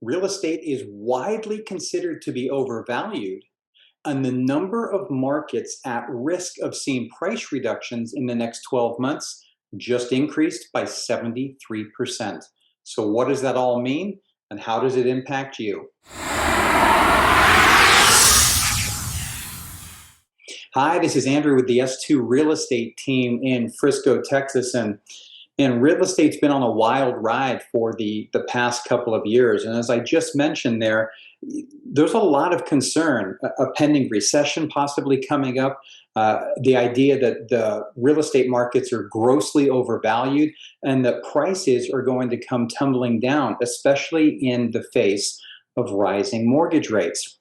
Real estate is widely considered to be overvalued, and the number of markets at risk of seeing price reductions in the next 12 months just increased by 73%. So, what does that all mean, and how does it impact you? Hi, this is Andrew with the S2 Real Estate team in Frisco, Texas. And real estate's been on a wild ride for the past couple of years. And as I just mentioned there's a lot of concern, a pending recession possibly coming up, the idea that the real estate markets are grossly overvalued and that prices are going to come tumbling down, especially in the face of rising mortgage rates.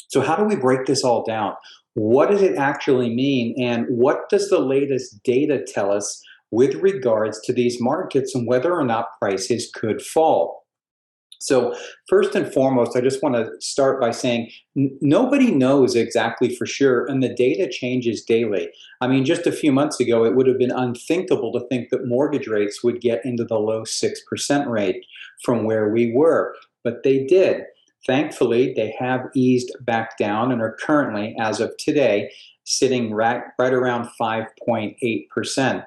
So how do we break this all down? What does it actually mean? And what does the latest data tell us with regards to these markets and whether or not prices could fall? So first and foremost, I just want to start by saying nobody knows exactly for sure, and the data changes daily. I mean, just a few months ago, it would have been unthinkable to think that mortgage rates would get into the low 6% rate from where we were, but they did. Thankfully, they have eased back down and are currently, as of today, sitting right around 5.8%.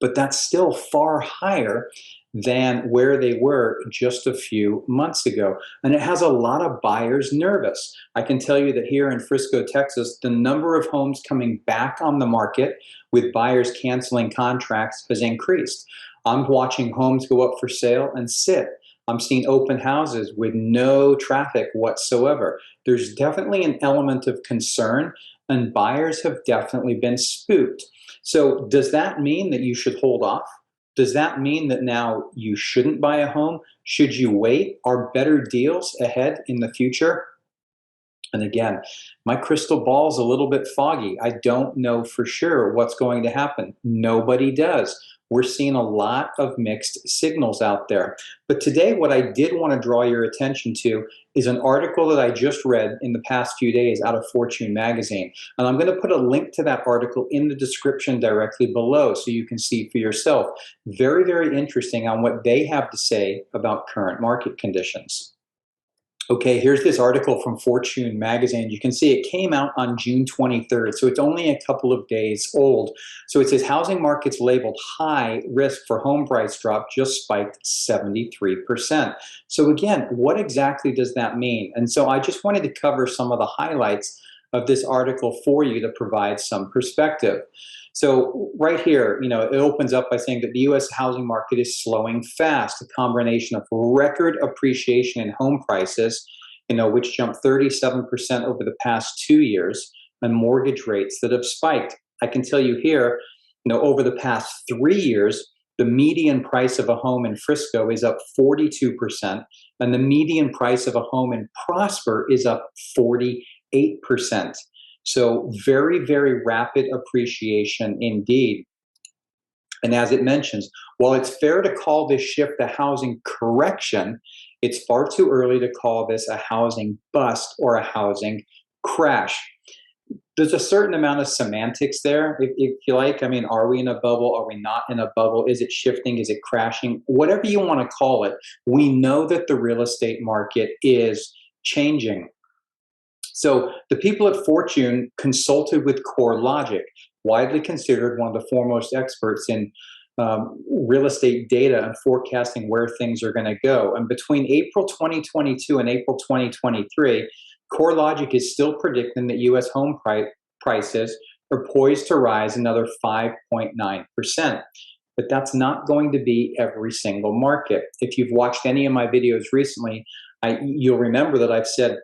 But that's still far higher than where they were just a few months ago. And it has a lot of buyers nervous. I can tell you that here in Frisco, Texas, the number of homes coming back on the market with buyers canceling contracts has increased. I'm watching homes go up for sale and sit. I'm seeing open houses with no traffic whatsoever. There's definitely an element of concern, and buyers have definitely been spooked. So does that mean that you should hold off? Does that mean that now you shouldn't buy a home? Should you wait? Are better deals ahead in the future? And again, my crystal ball is a little bit foggy. I don't know for sure what's going to happen. Nobody does. We're seeing a lot of mixed signals out there. But today, what I did want to draw your attention to is an article that I just read in the past few days out of Fortune magazine. And I'm going to put a link to that article in the description directly below so you can see for yourself. Very, very interesting on what they have to say about current market conditions. Okay, here's this article from Fortune magazine. You can see it came out on June 23rd, so it's only a couple of days old. So it says housing markets labeled high risk for home price drop just spiked 73%. So again, what exactly does that mean? And so I just wanted to cover some of the highlights of this article for you to provide some perspective. So right here, it opens up by saying that the U.S. housing market is slowing fast, a combination of record appreciation in home prices, which jumped 37% over the past 2 years, and mortgage rates that have spiked. I can tell you here, over the past 3 years, the median price of a home in Frisco is up 42%, and the median price of a home in Prosper is up 48%. So very, very rapid appreciation indeed. And as it mentions, while it's fair to call this shift a housing correction, it's far too early to call this a housing bust or a housing crash. There's a certain amount of semantics there, if you like. I mean, are we in a bubble? Are we not in a bubble? Is it shifting? Is it crashing? Whatever you want to call it, we know that the real estate market is changing. So the people at Fortune consulted with CoreLogic, widely considered one of the foremost experts in real estate data and forecasting where things are going to go. And between April 2022 and April 2023, CoreLogic is still predicting that U.S. home prices are poised to rise another 5.9%. But that's not going to be every single market. If you've watched any of my videos recently, you'll remember that I've said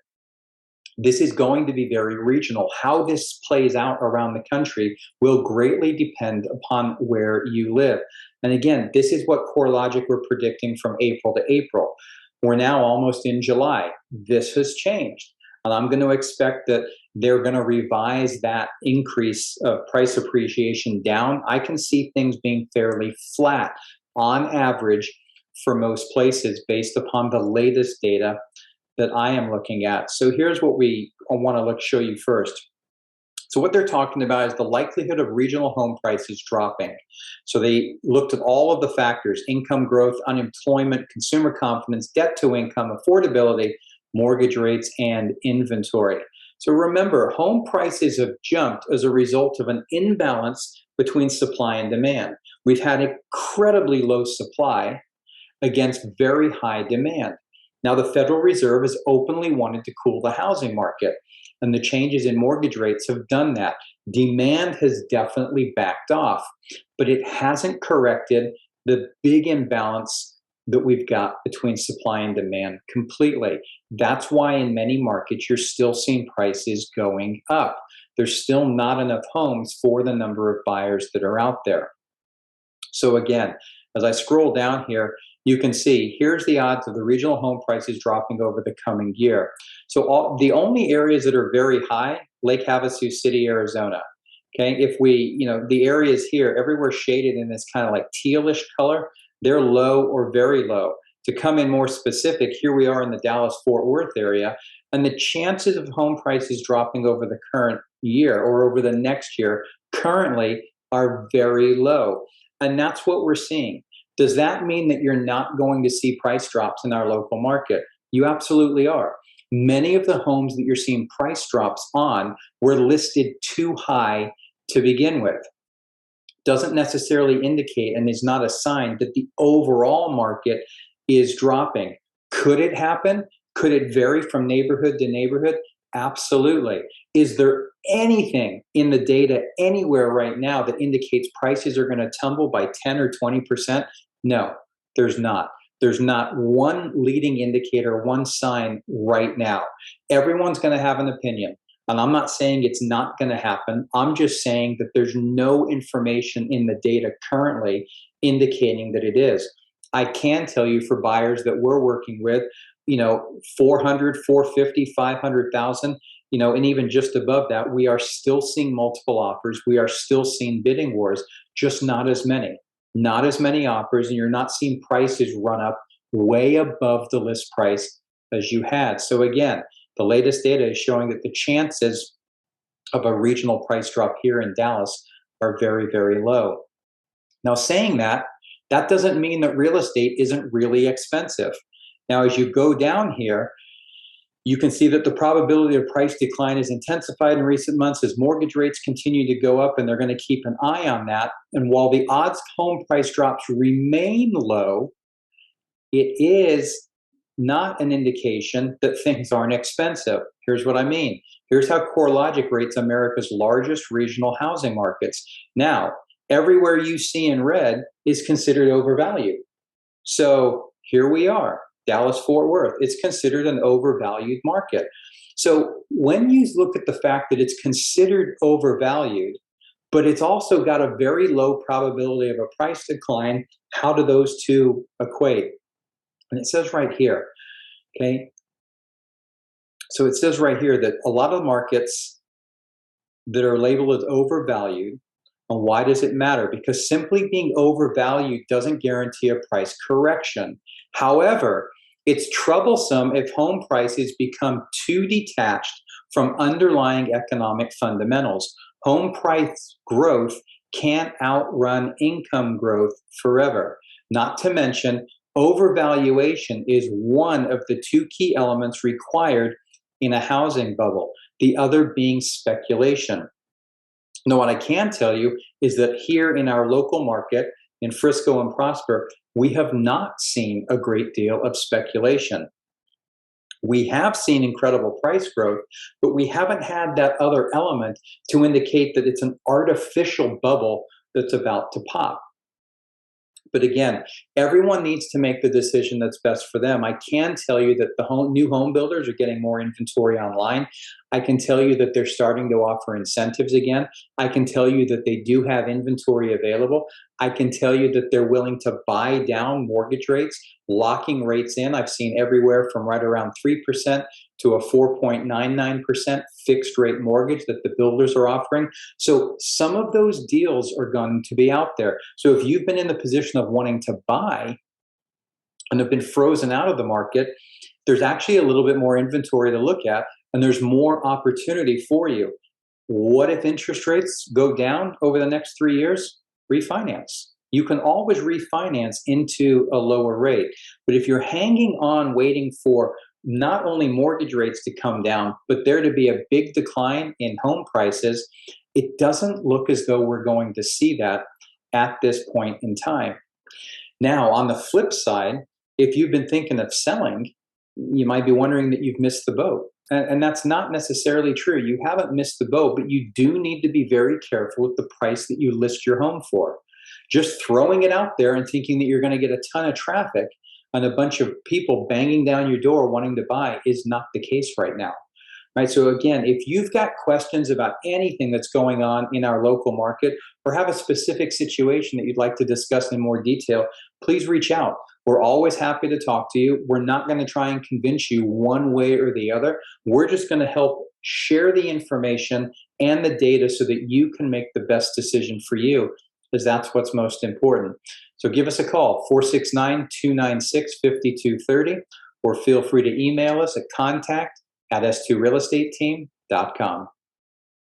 this is going to be very regional. How this plays out around the country will greatly depend upon where you live. And again, this is what CoreLogic were predicting from April to April. We're now almost in July. This has changed. And I'm going to expect that they're going to revise that increase of price appreciation down. I can see things being fairly flat on average for most places based upon the latest data that I am looking at. So here's what I want to show you first. So what they're talking about is the likelihood of regional home prices dropping. So they looked at all of the factors: income growth, unemployment, consumer confidence, debt to income, affordability, mortgage rates, and inventory. So remember, home prices have jumped as a result of an imbalance between supply and demand. We've had incredibly low supply against very high demand. Now, the Federal Reserve has openly wanted to cool the housing market, and the changes in mortgage rates have done that. Demand has definitely backed off, but it hasn't corrected the big imbalance that we've got between supply and demand completely. That's why in many markets you're still seeing prices going up. There's still not enough homes for the number of buyers that are out there. So again, as I scroll down here, you can see here's the odds of the regional home prices dropping over the coming year. So the only areas that are very high, Lake Havasu City, Arizona. Okay, if we, the areas here, everywhere shaded in this kind of like tealish color, they're low or very low. To come in more specific, here we are in the Dallas-Fort Worth area, and the chances of home prices dropping over the current year or over the next year currently are very low. And that's what we're seeing. Does that mean that you're not going to see price drops in our local market? You absolutely are. Many of the homes that you're seeing price drops on were listed too high to begin with. Doesn't necessarily indicate and is not a sign that the overall market is dropping. Could it happen? Could it vary from neighborhood to neighborhood? Absolutely. Is there anything in the data anywhere right now that indicates prices are going to tumble by 10 or 20%? No, there's not. There's not one leading indicator, one sign right now. Everyone's going to have an opinion. And I'm not saying it's not going to happen. I'm just saying that there's no information in the data currently indicating that it is. I can tell you for buyers that we're working with, 400, 450, 500,000, and even just above that, we are still seeing multiple offers. We are still seeing bidding wars, just not as many offers, and you're not seeing prices run up way above the list price as you had. So again, the latest data is showing that the chances of a regional price drop here in Dallas are very, very low. Now, saying that, that doesn't mean that real estate isn't really expensive. Now, as you go down here, you can see that the probability of price decline has intensified in recent months as mortgage rates continue to go up, and they're going to keep an eye on that. And while the odds of home price drops remain low, it is not an indication that things aren't expensive. Here's what I mean. Here's how CoreLogic rates America's largest regional housing markets. Now, everywhere you see in red is considered overvalued. So here we are. Dallas-Fort Worth, it's considered an overvalued market. So when you look at the fact that it's considered overvalued, but it's also got a very low probability of a price decline, how do those two equate? And it says right here, okay? So it says right here that a lot of markets that are labeled as overvalued, and why does it matter? Because simply being overvalued doesn't guarantee a price correction. However, it's troublesome if home prices become too detached from underlying economic fundamentals. Home price growth can't outrun income growth forever. Not to mention, overvaluation is one of the two key elements required in a housing bubble, the other being speculation. Now, what I can tell you is that here in our local market, in Frisco and Prosper, we have not seen a great deal of speculation. We have seen incredible price growth, but we haven't had that other element to indicate that it's an artificial bubble that's about to pop. But again, everyone needs to make the decision that's best for them. I can tell you that the new home builders are getting more inventory online. I can tell you that they're starting to offer incentives again. I can tell you that they do have inventory available. I can tell you that they're willing to buy down mortgage rates, locking rates in. I've seen everywhere from right around 3% to a 4.99% fixed rate mortgage that the builders are offering. So some of those deals are going to be out there. So if you've been in the position of wanting to buy and have been frozen out of the market, there's actually a little bit more inventory to look at, and there's more opportunity for you. What if interest rates go down over the next 3 years? Refinance. You can always refinance into a lower rate. But if you're hanging on waiting for not only mortgage rates to come down, but there to be a big decline in home prices, it doesn't look as though we're going to see that at this point in time. Now, on the flip side, if you've been thinking of selling, you might be wondering that you've missed the boat. And that's not necessarily true. You haven't missed the boat, but you do need to be very careful with the price that you list your home for. Just throwing it out there and thinking that you're going to get a ton of traffic and a bunch of people banging down your door wanting to buy is not the case right now. Right. So again, if you've got questions about anything that's going on in our local market or have a specific situation that you'd like to discuss in more detail, please reach out. We're always happy to talk to you. We're not going to try and convince you one way or the other. We're just going to help share the information and the data so that you can make the best decision for you, because that's what's most important. So give us a call, 469-296-5230, or feel free to email us at contact@s2realestateteam.com.